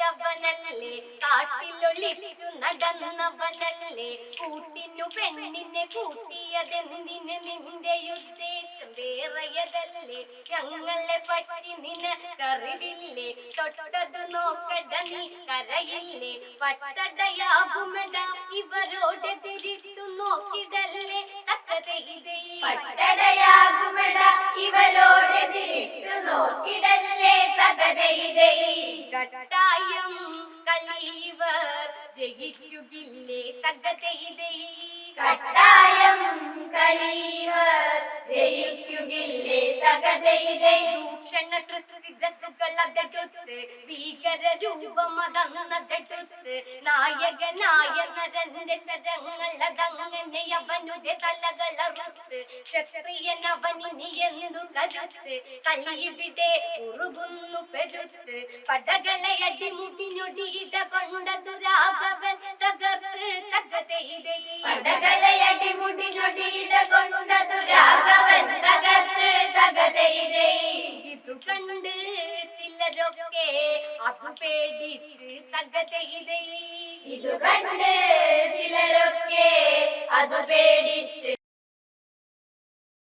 പെറ്റവനല്ലേ, കാട്ടിലൊളിച്ചു നടന്നവനല്ലേ, കൂട്ടിനു പെണ്ണിനെ കൂട്ടിയതെന്തിന്, നിന്റെ ഉദ്ദേശം വേറെയതല്ലേ, ഞങ്ങളെ പറ്റി നിനക്കറിവില്ലേ, തൊട്ടതു നോക്കട നീ കരയില്ലേ, പട്ടടയാകുമെട ഇവരോടെതിരിട്ടു നോക്കിടല്ലേ, പട്ടടയാകുമെട ഇവരോടെതിരിട്ടു നോക്കിടല്ലേ, തകതൈതൈ. കട്ടായം കളിവർ ജയിക്കുകില്ലേ, തകതൈതൈ. കട്ടായം കളിവർ ജയിക്കുകില്ലേ, തകതൈതൈ. ഭൂഷണ ത്രിസിദ്ധസുകളതെടുത്ത് ഭീകര രൂപമതന്നതെടുത്ത് നായകനായ നരന്റെ ശരങ്ങളതങ്ങനെ അവനുടെ തലകളറുത്ത് ക്ഷത്രിയൻ അവനിനി എന്തു കരുത്ത് കളിവിടെ ഉറുകുന്നു പെരുത്ത് പടകളെ അടിമുടിഞ്ഞൊടിയിട കൊണ്ടതു രാഘവൻ തകർത്ത് തകതൈതൈ. പടകളെ അടിമുടിഞ്ഞൊടിയിട കൊണ്ടതു രാഘവൻ തകർത്ത് തകതൈതൈ. ഇതു കണ്ട് ചിലരൊക്കെ അതു പേടിച്ച് തകതൈതൈ. ഇതു കണ്ട് ചിലരൊക്കെ അതു പേടിച്ച്